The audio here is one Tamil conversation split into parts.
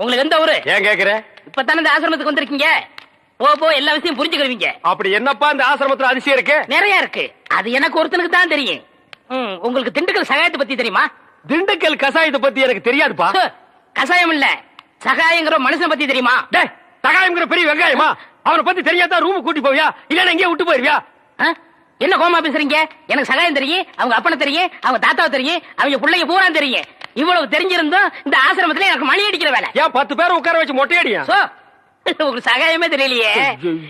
உங்களுக்கு எந்த ஊரு? ஏன் கேக்குற? இப்பதானே இந்த ஆசிரமத்துக்கு வந்திருக்கீங்க. போ எல்லா விஷயம் புரிஞ்சுக்கிடுவீங்க. அப்படி என்னப்பா இந்த ஆசிரமத்துல அதிசயம் இருக்கு? நிறைய இருக்கு. அது எனக்கு ஒருத்தனுக்கு தான் தெரியும். உங்களுக்கு திண்டுக்கல் சகாயத்தை பத்தி தெரியுமா? திண்டுக்கல் கசாயத்தை பத்தி எனக்கு தெரியாதுப்பா. கசாயம் இல்ல, சகாயங்கிற மனுஷனை பத்தி தெரியுமா? சகாயங்கிற பெரிய வெங்காயமா? அவனை பத்தி தெரியாதா ரூம் கூட்டி போவியா இல்ல எங்கேயே விட்டு போயிருவியா? என்ன கோமா பேசுறீங்க? எனக்கு சகாயம் தெரியும், அவங்க அப்பனை தெரியும், அவங்க தாத்தாவை தெரியும், அவங்க பிள்ளைங்க பூரா தெரியும். இவ்வளவு தெரிஞ்சிருந்தோம் இந்த ஆசிரமத்துல எனக்கு மணி அடிக்கிற வேலை. ஏன் 10 பேரை உட்கார வச்சு மொட்டையடியா? உங்களுக்கு சகாயமே தெரியலையே.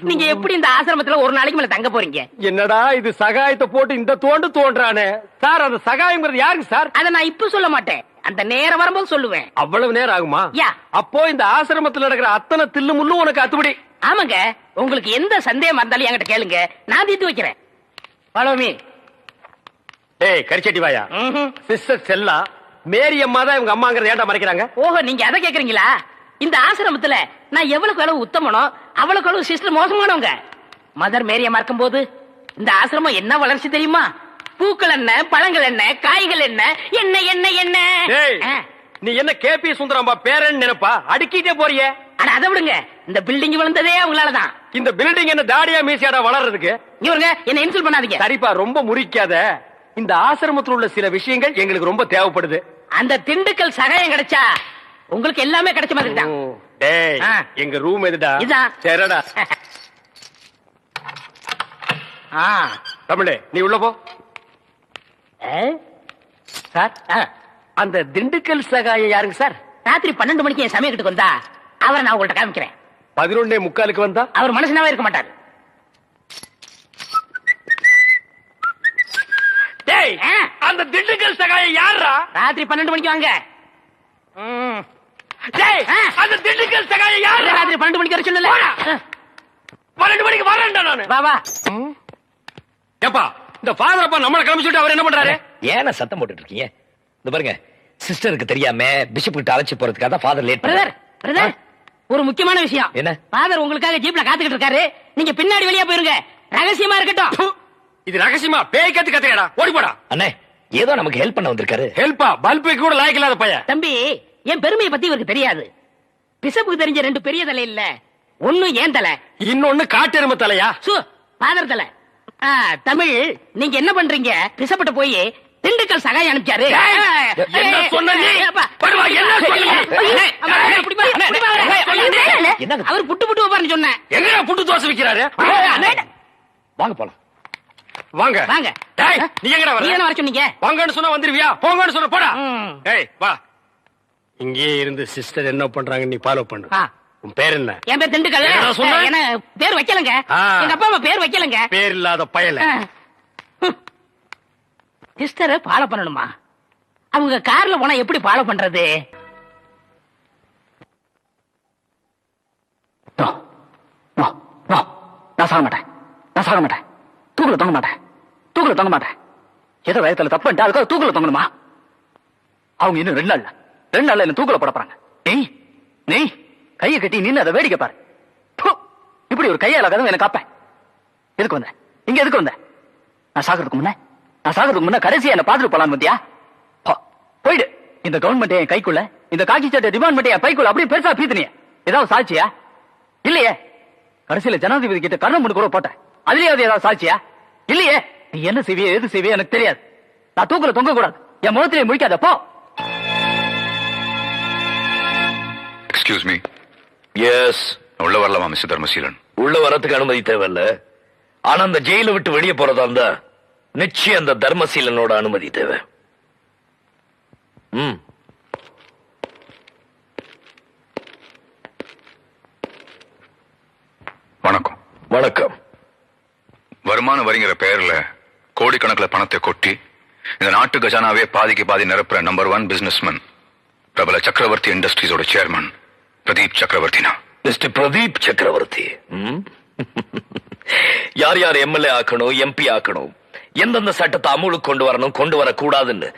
நீங்க எப்படி இந்த ஆசிரமத்துல ஒரு நாளைக்கு மேல தங்க போறீங்க? என்னடா இது சகாயத்தை போட்டு இந்த தோன்றானே சார். அந்த சகாயம்ங்கிறது யாருக்கு சார்? அதை நான் இப்ப சொல்ல மாட்டேன், அந்த நேரம் வரும்போது சொல்லுவேன். அவ்வளவு நேரம் ஆகுமா? அப்போ இந்த ஆசிரமத்துல நடக்கிற அத்தனை தில்லு முள்ளும் உனக்கு அத்துபடி? ஆமாங்க, உங்களுக்கு எந்த சந்தேகம் இருந்தாலும் என்கிட்ட கேளுங்க, நான் தீர்த்து வைக்கிறேன். Follow me. ஏய் கரிச்சட்டி வாயா. சிஸ்டர் செல்லா மேரி அம்மா தான் இவங்க அம்மாங்கறத ஏன்டா மறைக்கிறாங்க? ஓஹோ, நீங்க அத கேக்குறீங்களா? இந்த ஆசிரமத்துல நான் எவ்வளவுக்கு அளவு உத்தமனோ அவ்வளவுக்கு அளவு சிஸ்டர் மோசமானவங்க. மதர் மேரி அம்மா இருக்கும்போது இந்த ஆசிரமம் என்ன வளர்ச்சி தெரியுமா? பூக்கள் என்ன, பழங்கள் என்ன, காய்கள் என்ன, என்ன என்ன என்ன. நீ என்ன கேபி சுந்தரம்பா பேரன் நினைப்பா? அடுக்கிட்டே போறியே. அட அதை விடுங்க, இந்த பில்டிங் விழுந்ததே அவங்களாலதான். இந்த பில்டிங் என்ன தாடியா மீசியாடா வளர்றதுக்கு? இவருங்க என்ன இன்சல்ட் பண்ணாதீங்க. சரிப்பா, ரொம்ப முறிக்காத. இந்த ஆசிரமத்தில் உள்ள சில விஷயங்கள் எங்களுக்கு ரொம்ப தேவைப்படுது. அந்த திண்டுக்கல் சகாயம் கிடைச்சா உங்களுக்கு எல்லாமே கிடைச்ச மாதிரி தான். டேய், எங்க ரூம் எதுடா? இதான். சரிடா. தமிழே நீ உள்ள போ. சார், அந்த திண்டுக்கல் சகாயம் யாருங்க சார்? ராத்திரி 12 மணிக்கு என் சமயத்துக்கு வந்தா அவரை நான் உங்கள்ட்ட காமிக்கிறேன். 11:45 வந்தா அவர் மனுஷனாவே இருக்க மாட்டார். டேய், அந்த திண்டுக்கல் சகாயம் யாரா? ராத்திரி 12 மணிக்கு வாங்க. டேய், அந்த திண்டுக்கல் சகாயம் யாரா? ராத்திரி 12 மணிக்கு வர சொல்லல. 12 மணிக்கு வரேன்டா நானு. வா வா. ஏப்பா, இந்த ஃபாதர் அப்பா நம்மள காமிச்சிட்டு அவர் என்ன பண்றாரு? ஏன சத்தம் போட்டுட்டு இருக்கீங்க? இந்த பாருங்க, சிஸ்டருக்கு தெரியாம பிஷப் கிட்ட அழைச்சு போறதுக்காக தான் ஃபாதர் லேட் பண்ணாரு. பிரதர், ஒரு முக்கியமான விஷயம். என்ன? ஃபாதர் உங்களுக்காக ஜீப்ல காத்துக்கிட்டு இருக்காரு. நீங்க பின்னாடி வெளியே போயிருங்க, ரகசியமா இருக்கட்டும். இது ரகசியமா? பேய் கத்து கத்துக்கடா, ஓடி போடா. அண்ணே, ஏதோ நமக்கு ஹெல்ப் பண்ண வந்திருக்காரு. ஹெல்ப்பா? பல்புக்கு கூட லாய்க்கு இல்லாத பையன். தம்பி, என் பெருமையை பத்தி இவருக்கு தெரியாது. பிஷப்புக்கு தெரிஞ்ச 2 பெரிய தலை இல்ல, ஒன்னு ஏன் தலை, இன்னொன்னு காட்டெருமை தலையா? ஃபாதர் தலை. தமிழ், நீங்க என்ன பண்றீங்க? பிஷப்ட்ட போய் திண்டுக்கல் சகாயம் அனுப்பிச்சாரு. என்ன சொன்ன நீ? படுவா, என்ன சொன்னீங்க? அவர் புட்டு புட்டு வைப்பாருன்னு சொன்னேன். எங்க புட்டு தோசை விக்கிறாரு? வாங்க போலாம். வாங்க வாங்க. டேய், நீ எங்கடா வர? நீ என்ன வர சொன்னீங்க? வாங்கன்னு சொன்னா வந்துருவியா? போங்கன்னு சொன்னா போடா. டேய் வா. இங்கே இருந்து சிஸ்டர் என்ன பண்றாங்க நீ ஃபாலோ பண்ணு. உன் பேர் என்ன? என் பேர் திண்டுக்கல். என்ன பேர் வைக்கலங்க, எங்க அப்பா அம்மா பேர் வைக்கலங்க. பேர் இல்லாத பயல. சிஸ்டரை ஃபாலோ பண்ணணுமா? அவங்க கார்ல போனா எப்படி ஃபாலோ பண்றது? நான் சாக மாட்டேன், நான் சாக மாட்டேன். தூக்குல தொங்க மாட்டேன், தூக்குல தொங்க மாட்டேன். ஏதோ வயத்துல தப்பு பண்ணிட்டு அதுக்காக தூக்குல தொங்கணுமா? அவங்க இன்னும் 2 நாள்ல என்ன தூக்குல போட போறாங்க. நீ கையை கட்டி நின்று அதை வேடிக்கை பாரு. இப்படி ஒரு கையால கதவு எனக்கு காப்பேன். எதுக்கு வந்த? இங்க எதுக்கு வந்த? நான் சாகிறதுக்கு முன்ன கடைசியா என்ன பாத்துட்டு போலான்னு வந்தியா? போயிடு. இந்த கவர்மெண்ட் என் கைக்குள்ள, இந்த காக்கி சட்டை டிபார்ட்மெண்ட் என் பைக்குள்ள அப்படியே பெருசா பீத்துனிய. ஏதாவது சாட்சியா? இல்லையே. கடைசியில ஜனாதிபதி கிட்ட கர்ணம் கூட போட்டேன். அதுலயாவது ஏதாவது சாட்சியா? இல்லையே. நீ என்ன செய்விய எது செய்விய எனக்கு தெரியாது. நான் தூக்குல தொங்க கூடாது. என் முகத்திலே முடிக்காத போ. Excuse me. எஸ். உள்ள வரலாமா மிஸ்டர் தர்மசீலன்? உள்ள வரதுக்கு அனுமதி தேவையில்ல. ஆனா அந்த ஜெயில விட்டு வெளியே போறதா இருந்தா நிச்சயம் அந்த தர்மசீலனோட அனுமதி தேவை. வணக்கம். வணக்கம். வருமான வரிங்கிற பெயர்ல கோடிக்கணக்கில் பணத்தை கொட்டி இந்த நாட்டு கஜானாவே பாதிக்கு பாதி நிரப்புற நம்பர் 1 பிசினஸ்மேன் பிரபல சக்கரவர்த்தி இண்டஸ்ட்ரீஸோட சேர்மன் பிரதீப் சக்கரவர்த்தினா. மிஸ்டர் பிரதீப் சக்கரவர்த்தி, யார் யார் எம்எல்ஏ ஆக்கணும், எம்பி ஆக்கணும், எந்தெந்த சட்டத்தை அமுலுக்கு கொண்டு வரணும், கொண்டு வரக்கூடாதுன்னு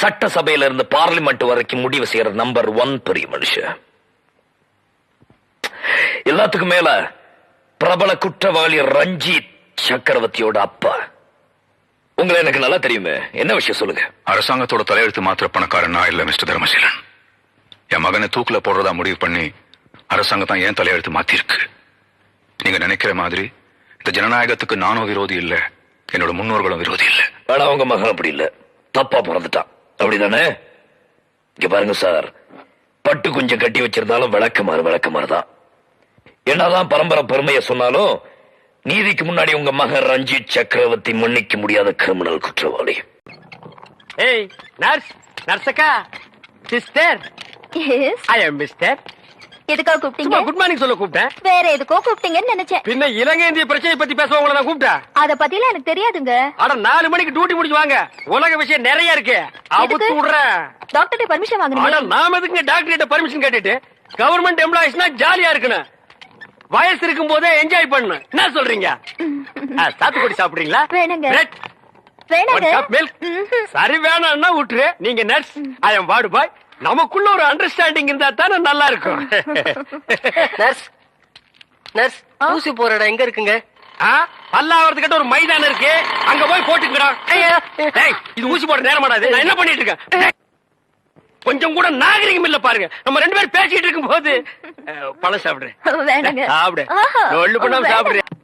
சட்டசபையில இருந்து பார்லிமெண்ட் வரைக்கும் முடிவு செய்யற நம்பர் 1 பெரிய மனுஷன். எல்லாத்துக்கும் மேல பிரபல குற்றவாளி ரஞ்சித் சக்கரவர்த்தியோட அப்பா. உங்களை எனக்கு நல்லா தெரியுமே, என்ன விஷயம் சொல்லுங்க. அரசாங்கத்தோட தலையெழுத்து மாத்திர பணக்காரன் நான் இல்ல மிஸ்டர் தர்மசீலன். என் மகனை தூக்குல போடுறதா முடிவு பண்ணி அரசாங்கம் தான் ஏன் தலையெழுத்து மாத்திருக்கு. நீங்க நினைக்கிற மாதிரி இந்த ஜனநாயகத்துக்கு நானும் விரோதி இல்ல, என்னோட முன்னோர்களும் விரோதி இல்ல. ஆனா அவங்க மகன் அப்படி இல்ல, தப்பா பிறந்துட்டான். அப்படிதானே? இங்க பாருங்க சார், பட்டு கொஞ்சம் கட்டி வச்சிருந்தாலும் விளக்குமாறு தான். என்னதான் பரம்பரை பெருமையை சொன்னாலும் நீதிக்கு முன்னாடி உங்க மகன் ரஞ்சித் சக்கரவர்த்தி மன்னிக்க முடியாத கிரிமினல் குற்றவாளி. ஏய் நர்ஸ், நர்ஸக்கா, சிஸ்டர், ஐ அம் மிஸ்டர். எதுக்காக கூப்பிட்டீங்க? குட் மார்னிங் சொல்ல கூப்பிட்டேன். வேற எதுக்கோ கூப்பிட்டீங்கன்னு நினைச்சேன். பின்ன இலங்கை இந்திய பிரச்சனை பத்தி பேச உங்களை நான் கூப்பிட்டேன். அத பத்திலாம் எனக்கு தெரியாதுங்க. அட 4 மணிக்கு டியூட்டி முடிச்சு வாங்க, உலக விஷயம் நிறைய இருக்கு. அவுத்து விடுறேன். டாக்டர் பர்மிஷன் அட வாங்குறீங்க? நாம எதுக்கு டாக்டர் கிட்ட பர்மிஷன் கேட்டுட்டு? கவர்மெண்ட் எம்ப்ளாயிஸ்னா ஜாலியா இருக்கணும், வயசு இருக்கும் போதே என்ஜாய் பண்ணணும். என்ன சொல்றீங்க? சாத்துக்குடி சாப்பிடுறீங்களா? வேணுங்க. Bread? வேணாங்க. One cup milk? சரி வேணாம்னா விட்டுரு. நீங்க நர்ஸ், ஐ அம் வார்டு பாய். நமக்குள்ள ஒரு அண்டர்ஸ்டாண்டிங் இருந்தா தானே நல்லா இருக்கும். நர்ஸ், நர்ஸ், ஊசி போற இடம் எங்க இருக்குங்க? பல்லாவரத்துக்கிட்ட ஒரு மைதானம் இருக்கு, அங்க போய் போட்டுக்கிறோம். இது ஊசி போட நேரமாடாது. நான் என்ன பண்ணிட்டு இருக்கேன்? கொஞ்சம் கூட நாகரிகம் இல்ல பாருங்க. நம்ம 2 பேரும் பேசிட்டு இருக்கும் போது பழம் சாப்பிடுறேன். வேணாங்க. சாப்பிடு, ஆஹா. ஒண்ணு பண்ணாம சாப்பிடுறேன்.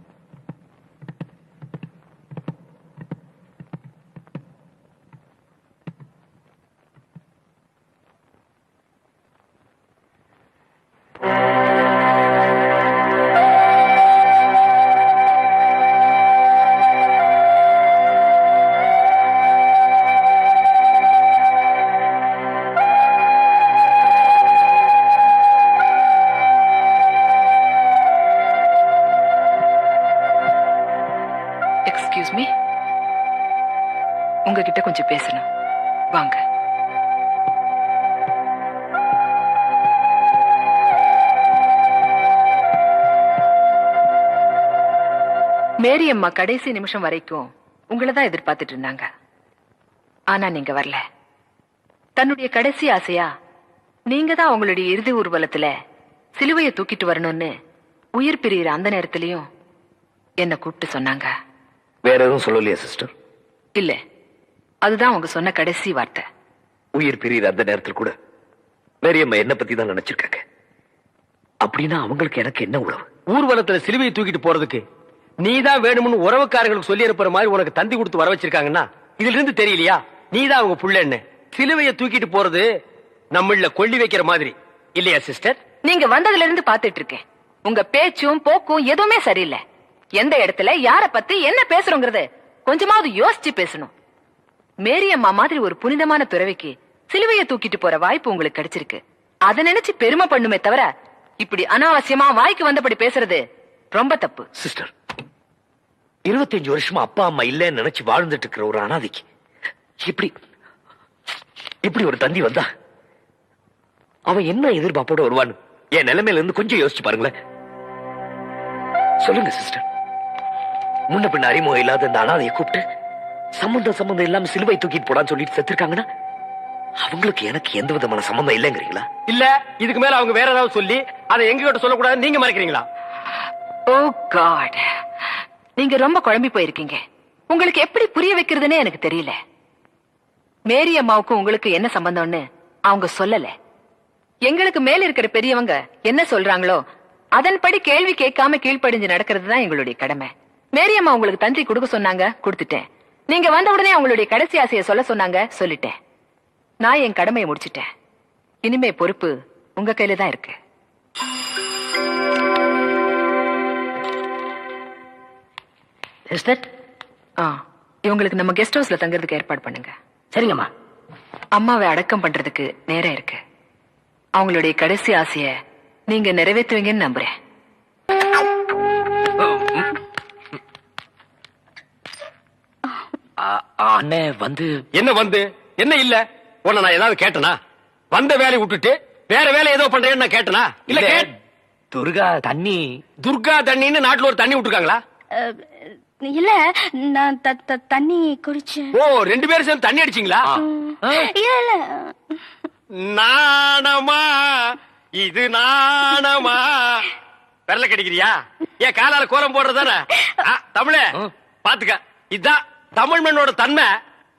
எக்ஸ்கியூஸ் மீ, உங்ககிட்ட கொஞ்சம் பேசணும். வாங்க. மேரி அம்மா கடைசி நிமிஷம் வரைக்கும் உங்களை தான் எதிர்பார்த்துட்டு இருந்தாங்க. ஆனா நீங்க வரல. தன்னுடைய கடைசி ஆசையா நீங்க தான் அவங்களுடைய இறுதி ஊர்வலத்துல சிலுவையை தூக்கிட்டு வரணும்னு உயிர் பிரியிற அந்த நேரத்திலையும் என்ன கூப்பிட்டு சொன்னாங்க. வேற எதுவும் சொல்லலையா சிஸ்டர்? இல்ல, அதுதான் அவங்க சொன்ன கடைசி வார்த்தை. உயிர் பிரியிற அந்த நேரத்தில் கூட மேரியம்மா என்ன பத்தி தான் நினைச்சிருக்காங்க. அப்படின்னா அவங்களுக்கு எனக்கு என்ன உறவு? ஊர்வலத்துல சிலுவையை தூக்கிட்டு போறதுக்கு நீதான் வேணும்னு உறவுக்காரங்களுக்கு சொல்லி அனுப்புற மாதிரி உனக்கு தந்தி கொடுத்து வர வச்சிருக்காங்கன்னா இதுல இருந்து தெரியலையா நீதான் அவங்க புள்ளன்னு? சிலுவையை தூக்கிட்டு போறது நம்மள கொள்ளி வைக்கிற மாதிரி இல்லையா சிஸ்டர்? நீங்க வந்ததுல இருந்து பாத்துட்டு இருக்கேன். உங்க பேச்சும் போக்கும் எதுவுமே சரியில்லை. எந்த இடத்துல யார பத்தி என்ன பேசுறோங்கிறது கொஞ்சமாவது யோசிச்சு பேசணும். மேரியம்மா மாதிரி ஒரு புனிதமான துறவிக்கு சிலுவையை தூக்கிட்டு போற வாய்ப்பு உங்களுக்கு கிடைச்சிருக்கு. அதை நினைச்சு பெருமை பண்ணுமே தவிர இப்படி அனாவசியமா வாய்க்கு வந்தபடி பேசுறது ரொம்ப தப்பு. சிஸ்டர், 25 வருஷமா அப்பா அம்மா இல்லன்னு நினைச்சு வாழ்ந்துட்டு இருக்கிற ஒரு அனாதைக்கு இப்படி ஒரு தந்தி வந்தா அவன் என்ன எதிர்பார்ப்போட வருவான்னு என் நிலைமையில இருந்து கொஞ்சம் யோசிச்சு பாருங்களேன். சொல்லுங்க சிஸ்டர், முன்ன பின்ன அறிமுகம் இல்லாத இந்த அனாதையை கூப்பிட்டு சம்பந்தம் இல்லாம சிலுவை தூக்கிட்டு போடான்னு சொல்லிட்டு செத்துருக்காங்கன்னா அவங்களுக்கு எனக்கு எந்த விதமான சம்பந்தம் இல்லைங்கிறீங்களா? இல்ல இதுக்கு மேல அவங்க வேற ஏதாவது சொல்லி அதை எங்க கிட்ட சொல்லக்கூடாது நீங்க மறைக்கிறீங்களா? ஓ காட், நீங்க ரொம்ப குழம்பி போயிருக்கீங்க. உங்களுக்கு எப்படி புரிய வைக்கிறதுனே எனக்கு தெரியல. மேரி அம்மாவுக்கும் உங்களுக்கு என்ன சம்பந்தம்னு அவங்க சொல்லல. எங்களுக்கு மேல இருக்கிற பெரியவங்க என்ன சொல்றாங்களோ அதன்படி கேள்வி கேட்காம கீழ்ப்படிஞ்சு நடக்கிறது தான் எங்களுடைய கடமை. மேரி அம்மா உங்களுக்கு தந்தி கொடுக்க சொன்னாங்க, கொடுத்துட்டேன். நீங்க வந்த உடனே அவங்களுடைய கடைசி ஆசையை சொல்ல சொன்னாங்க, சொல்லிட்டேன். நான் என் கடமையை முடிச்சிட்டேன். இனிமே பொறுப்பு உங்க கையில தான் இருக்கு. சிஸ்டர், இவங்களுக்கு நம்ம கெஸ்ட் ஹவுஸ்ல தங்குறதுக்கு ஏற்பாடு பண்ணுங்க. சரிங்கம்மா. அம்மாவை அடக்கம் பண்றதுக்கு நேரம் இருக்கு. அவங்களுடைய கடைசி ஆசைய நீங்க நிறைவேற்றுவீங்கன்னு நம்புறேன். அண்ணே வந்து என்ன இல்ல உன்ன நான் ஏதாவது கேட்டனா? வந்த வேலையை விட்டுட்டு வேற வேலை ஏதோ பண்றேன்னு நான் கேட்டனா? இல்ல துர்கா தண்ணின்னு நாட்டுல ஒரு தண்ணி விட்டுருக்காங்களா? இல்ல, நான் தண்ணி குடிச்சேன். ஓ, 2 பேரும் சேர்ந்து தண்ணி அடிச்சீங்களா? இல்ல, நாணமா இது நாணமா? விரல கடிக்கிறியா? ஏன் காலால கோலம் போடுறதானே? தமிழ பாத்துக்க, இதுதான் தமிழ் மண்ணோட தன்மை.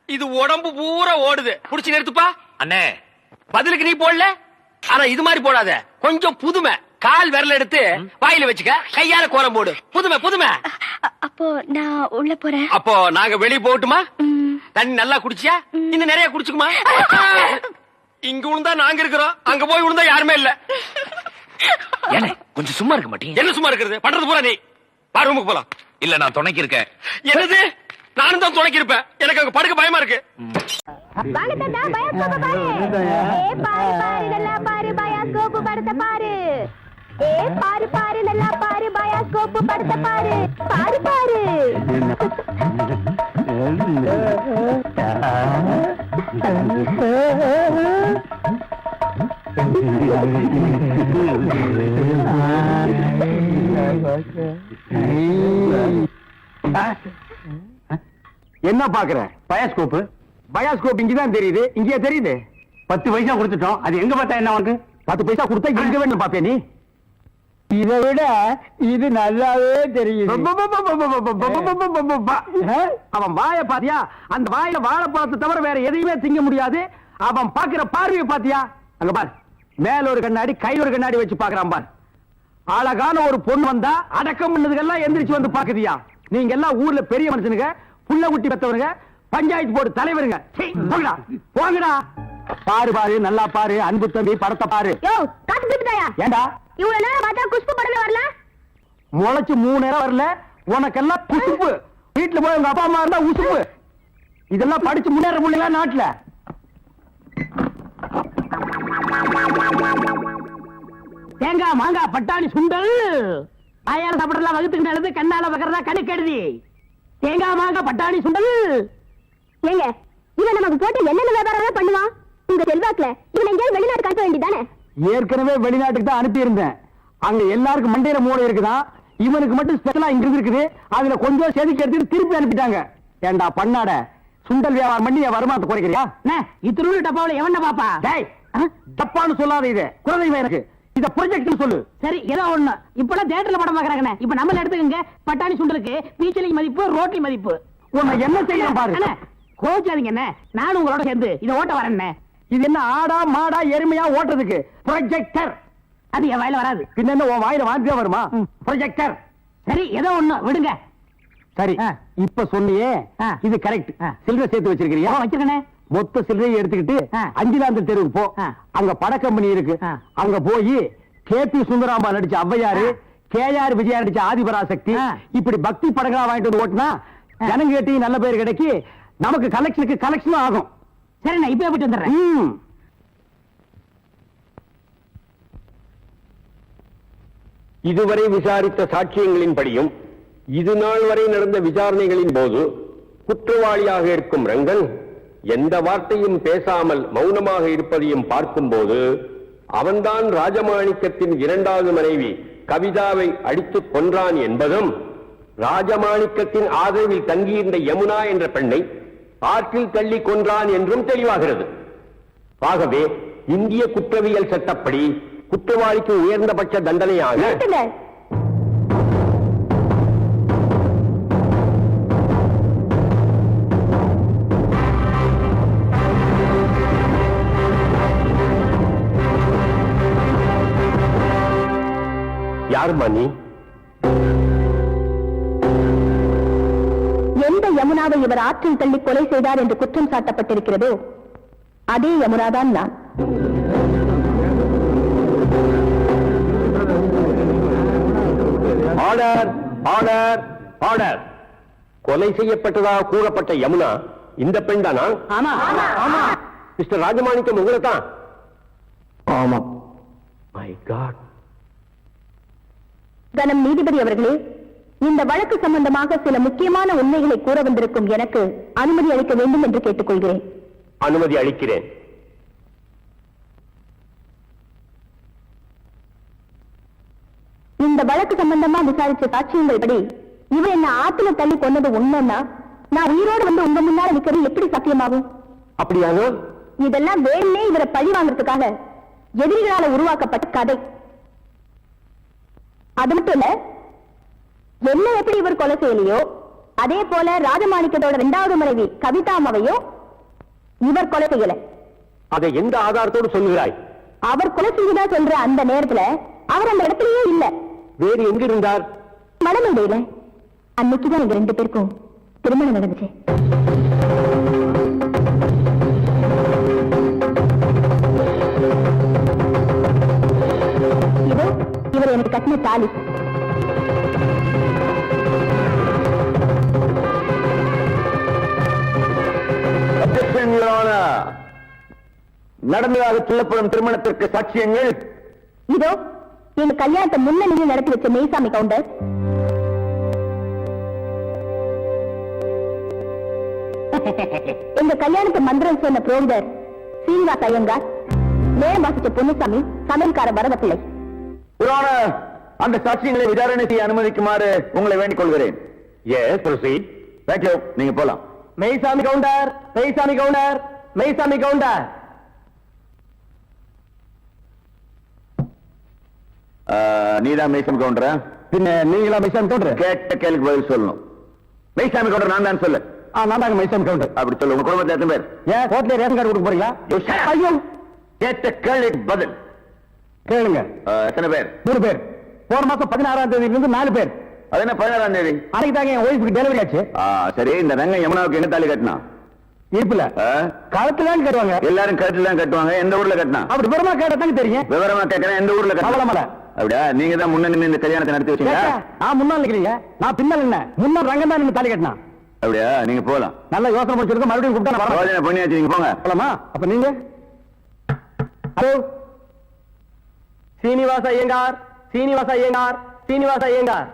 இது உடம்பு பூரா ஓடுது. புடிச்சு நிறுத்துப்பா. அண்ணே, பதிலுக்கு நீ போடல, ஆனா இது மாதிரி போடாத, கொஞ்சம் புதுமை. கால் விரல் எடுத்து வாயில வச்சுக்க, கையால கோலம் போடு. புதுமை புதுமை. அப்போ நான் உள்ள போறேன். அப்போ நாங்க வெளிய போகட்டுமா? தண்ணி நல்லா குடிச்சியா? இன்னும் நிறைய குடிச்சுக்குமா? இங்க விழுந்தா நாங்க இருக்கிறோம், அங்க போய் விழுந்தா யாருமே இல்ல. ஏனே கொஞ்சம் சும்மா இருக்க மாட்டீங்க? என்ன சும்மா இருக்கிறது? பண்றது பூரா நீ. வா ரூமுக்கு போலாம். இல்ல நான் துணைக்கு இருக்கேன். என்னது? நானும் தான் துணைக்கு இருப்பேன். எனக்கு அங்க படுக்க பயமா இருக்கு. வாங்கடா பயாஸ்கோப் பாரு. ஏ பாரு பாரு நல்லா பாரு பயாஸ்கோப் படத்தை பாரு. ஏ பாரு பாரு நல்லா பாரு பயாஸ்கோப் படத்தை பாரு. பாரு பாரு. என்ன பாக்குற? பயாஸ்கோப். பயாஸ்கோப் இங்கதான் தெரியுது, இங்கே தெரியுது. 10 பைசா கொடுத்துட்டோம், அது எங்க பார்த்தா என்ன வந்து? 10 பைசா கொடுத்தா எங்க வேணும் பாப்பே நீ? இதை விட இது நல்லாவே தெரியுது. அவன் வாய பாத்தியா? அந்த வாயில வாழைப்பழத்தை தவிர வேற எதையுமே திங்க முடியாது. அவன் பாக்குற பார்வையை பாத்தியா? அங்க பாரு, மேல ஒரு கண்ணாடி கையில ஒரு கண்ணாடி வச்சு பாக்குறான் பாரு. அழகான ஒரு பொண்ணு வந்தா அடக்கம் பண்ணதுக்கெல்லாம் எந்திரிச்சு வந்து பாக்குதியா? நீங்க எல்லாம் ஊர்ல பெரிய மனுஷனுங்க, புள்ள குட்டி பெத்தவனுங்க, பஞ்சாயத்து போர்டு தலைவருங்க. போங்கடா போங்கடா. பாரு பாரு நல்லா பாரு, அன்பு தம்பி படத்தை பாரு. ஏண்டா இவ்வளவு நேரம் பார்த்தா குஷ்பு படமே வரல? முளைச்சு 3 நேரம் வரல, உனக்கெல்லாம் குசுப்பு. வீட்டுல போய் உங்க அப்பா அம்மா இருந்தா உசுப்பு. இதெல்லாம் படிச்சு முன்னேற முடியல நாட்டுல. தேங்காய் மாங்காய் பட்டாணி சுண்டல் வாயால சாப்பிடலாம், வகுத்துக்கு நல்லது, கண்ணால வைக்கிறதா கணக்கு எழுதி. தேங்காய் மாங்காய் பட்டாணி சுண்டல். ஏங்க இவன் நமக்கு போட்டு என்னென்ன வியாபாரம் பண்ணுவான்? உங்க செல்வாக்குல இவன் எங்கேயாவது வெளிநாட்டு காட்ட வேண்டியதானே? ஏற்கனவே வெளிநாட்டுக்கு தான் அனுப்பி இருந்தேன். அங்க எல்லாருக்கும் மண்டையில மூளை இருக்குதான், இவனுக்கு மட்டும் ஸ்பெஷலா இங்க இருக்குது. அதுல கொஞ்சம் செதுக்கி எடுத்துட்டு திருப்பி அனுப்பிட்டாங்க. ஏண்டா பண்ணாட, சுண்டல் வியாபாரம் பண்ணி என் வருமானத்தை குறைக்கிறியா? இத்தனை டப்பாவில எவன பாப்பா? டப்பான்னு சொல்லாத, இது குலதெய்வம் எனக்கு. இத ப்ரொஜெக்ட் சொல்லு. சரி ஏதோ ஒண்ணு. இப்பெல்லாம் தியேட்டர்ல படம் பாக்குறாங்க. இப்ப நம்ம எடுத்துக்கங்க, பட்டாணி சுண்டலுக்கு பீச்சலி மதிப்பு, ரோட்டி மதிப்பு. உன்னை என்ன செய்யணும் பாரு. கோச்சாதீங்க என்ன, நானும் உங்களோட சேர்ந்து இதை ஓட்ட வரேன். இது என்ன ஆடா மாடா எருமையா ஓட்டுறதுக்கு? ப்ரொஜெக்டர். அது என் வாயில வராது. பின்ன உன் வாயில வாந்தியா வருமா? ப்ரொஜெக்டர். சரி ஏதோ ஒண்ணு விடுங்க. சரி இப்ப சொன்னியே இது கரெக்ட். சில்லறை சேர்த்து வச்சிருக்கிறியா? வச்சிருக்கேன். மொத்த சில்லறையை எடுத்துக்கிட்டு அஞ்சிலாந்த தெருவுக்கு போ. அங்க பட கம்பெனி இருக்கு. அங்க போய் கேபி சுந்தராம்பா நடிச்ச ஔவையாரு, கேஆர் விஜயா நடிச்ச ஆதிபராசக்தி, இப்படி பக்தி படங்களா வாங்கிட்டு வந்து ஓட்டுனா ஜனங்க கேட்டி நல்ல பேர் கிடைக்கி, நமக்கு கலெக்ஷனுக்கு கலெக்ஷனும் ஆகும். சரி நான் இப்ப போயிட்டு வந்துடுறேன். இதுவரை விசாரித்த சாட்சியங்களின்படியும் இது நாள் வரை நடந்த விசாரணைகளின் போது குற்றவாளியாக இருக்கும் ரங்கன் எந்த வார்த்தையும் பேசாமல் மௌனமாக இருப்பதையும் பார்க்கும்போது அவன்தான் ராஜமாணிக்கத்தின் 2வது மனைவி கவிதாவை அடித்துக் கொன்றான் என்பதும், ராஜமாணிக்கத்தின் ஆதரவில் தங்கியிருந்த யமுனா என்ற பெண்ணை ஆற்றில் தள்ளி கொன்றான் என்றும் தெளிவாகிறது. ஆகவே இந்திய குற்றவியல் சட்டப்படி குற்றவாளிக்கு உயர்ந்தபட்ச தண்டனையாக யாருமா நீ? எந்த யமுனாவை இவர் ஆற்றில் தள்ளி கொலை செய்தார் என்று குற்றம் சாட்டப்பட்டிருக்கிறதோ அதே யமுனாதான் நான். Order order order. கொலை செய்யப்பட்டதாக கூறப்பட்ட யமுனா இந்த பெண் தானா? மிஸ்டர் ராஜமாணிக்கம் உங்களை தான்? ஆமா. My God. கனம் நீதிபதி அவர்களே, இந்த வழக்கு சம்பந்தமாக சில முக்கியமான உண்மைகளை கூற வந்திருக்கும் எனக்கு அனுமதி அளிக்க வேண்டும் என்று கேட்டுக்கொள்கிறேன். அனுமதி அளிக்கிறேன். இந்த வழக்கு சம்பந்தமா விசாரிச்ச சாட்சியங்கள் படி இவர் என்ன ஆத்துல தள்ளி கொன்னது உண்மைன்னா நான் உயிரோடு வந்து உங்க முன்னால நிக்கிறது எப்படி சத்தியமாகும்? அப்படியாக இதெல்லாம் வேணுமே இவரை பழி வாங்கறதுக்காக எதிரிகளால உருவாக்கப்பட்ட கதை. அது மட்டும் இல்ல, என்ன எப்படி இவர் கொலை செய்யலையோ அதே போல ராஜமாணிக்கத்தோட 2வது மனைவி கவிதாமாவையும் இவர் கொலை செய்யல. அதை எந்த ஆதாரத்தோடு சொல்லுகிறாய்? அவர் கொலை செய்ததா சொல்ற அந்த நேரத்துல அவர் அந்த இடத்துலயே இல்ல. வேறு எங்க இருந்தார்? மணமேடையில. அன்னைக்குதான் எங்க 2 பேருக்கும் திருமணம் நடந்துச்சு. இதோ இவர் எனக்கு கட்டின தாலி. நடந்ததாக சொல்லப்படும் திருமணத்திற்கு சாட்சியங்கள் இதோ எங்க கல்யாணத்தை முன்னணியில் நடத்தி வச்ச மெய்சாமி கவுண்டர், எங்க கல்யாணத்தை மந்திரம் சொன்ன புரோகிதர் சீனிவாச ஐயங்கார், நேரம் வாசிச்ச பொன்னுசாமி, சமையல்கார வரதப்பிள்ளை. அந்த சாட்சியங்களை விசாரணை செய்ய அனுமதிக்குமாறு உங்களை வேண்டிக் கொள்கிறேன். நீங்க போலாம். மெய்சாமி கவுண்டர், மெய்சாமி கவுண்டர், மெய்சாமி கவுண்டர். நீதான் மெய்சாமி கவுண்டரா? பின்ன நீங்களா மெய்சாமி கவுண்டர்? கேட்ட கேள்விக்கு பதில் சொல்லணும். மெய்சாமி கவுண்டர் நான் தான் சொல்லு. நான் தாங்க மைசாமி கவுண்டர். அப்படி சொல்லு. உங்க குடும்பத்துல எத்தனை பேர்? ஏன் கோர்ட்ல ரேஷன் கார்டு கொடுக்க போறீங்களா? ஐயோ, கேட்ட கேள்விக்கு பதில் கேளுங்க. எத்தனை பேர்? 3 பேர். போன மாசம் 16ஆம் தேதியிலிருந்து 4 பேர். அது என்ன 16ஆம் தேதி? அன்னைக்கு தாங்க என் ஒய்ஃபுக்கு டெலிவரி ஆச்சு. சரி, இந்த ரங்க யமுனாவுக்கு என்ன தாலி கட்டினா? இருப்புல கழுத்துல கட்டுவாங்க. எல்லாரும் கழுத்துல தான் கட்டுவாங்க. எந்த ஊர்ல கட்டினா? அப்படி விவரமா கேட்டதாங்க தெரியும். விவரமா கேட்கறேன். எந்த ஊர்ல கட்டல? அப்படியா? நீங்க தான் முன்ன நின்னு இந்த கல்யாணத்தை நடத்தி வச்சீங்க. நான் முன்னாள் நிக்கிறீங்க, நான் பின்னால் என்ன? முன்னாள் ரங்கம் தான் நின்னு தாலி கட்டினா. அப்படியா? நீங்க போலாம். நல்ல யோசனை முடிச்சிருக்க. மறுபடியும் கூப்பிட்டா யோசனை பண்ணியாச்சு. நீங்க போங்க. போலாமா? அப்ப நீங்க ஹலோ சீனிவாச ஐயங்கார், சீனிவாச ஐயங்கார், சீனிவாச ஐயங்கார்.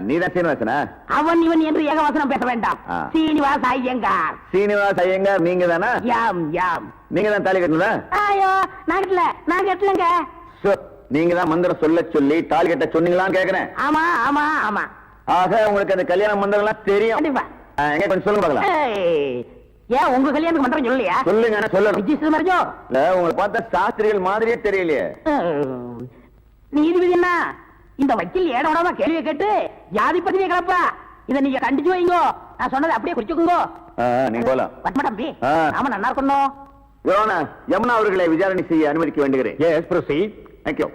நீதான் சீனிவாசனா? அவன் இவன் என்று ஏகவாசனம் பேச வேண்டாம். சீனிவாச ஐயங்கார். சீனிவாச ஐயங்கார் நீங்க தானா? யாம் யாம். நீங்க தான் தாலி கட்டினதா? ஐயோ, நான் கட்டல, நான் கட்டலங்க. நீங்க தான் மந்திரம் சொல்ல சொல்லி தாலி கட்ட சொன்னீங்களான்னு கேக்குறேன். ஆமா ஆமா ஆமா. ஆக உங்களுக்கு அந்த கல்யாண மந்திரம் எல்லாம் தெரியும். கண்டிப்பா. எங்க கொஞ்சம் சொல்லுங்க பார்க்கலாம். ஏன் உங்க கல்யாணத்துக்கு மந்திரம் சொல்லலையா? சொல்லுங்க. சொல்லணும். விஜய் மரஜோ உங்களை பார்த்தா சாஸ்திரிகள் மாதிரியே தெரியலையே. நீதிபதி என்ன இந்த வக்கீல் ஏடோடமா கேள்வியை கேட்டு ஜாதிபதியை கிளப்பா. இதை நீங்க கண்டிச்சு வைங்க. நான் சொன்னதை அப்படியே குறிச்சுக்குங்க. நீங்க போலாம். பத்மா தம்பி. ஆமா, நல்லா இருக்கணும். யமுனா அவர்களை விசாரணை செய்ய அனுமதிக்க வேண்டுகிறேன். Yes proceed. தேங்க்யூ.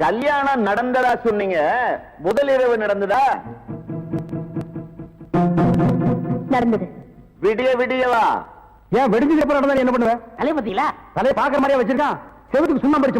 கல்யாணம் நடந்ததா சொன்னீங்க, முதல் இரவு நடந்ததா? நடந்தது. விடிய விடியவா? ஏன் வெடிஞ்சதுக்கு அப்புறம் நடந்தா என்ன பண்ணுவேன்? தலையை பத்தீங்களா? தலையை பாக்குற மாதிரியா வச்சிருக்கான். செவத்துக்கு சுண்ணம் பறிச்சு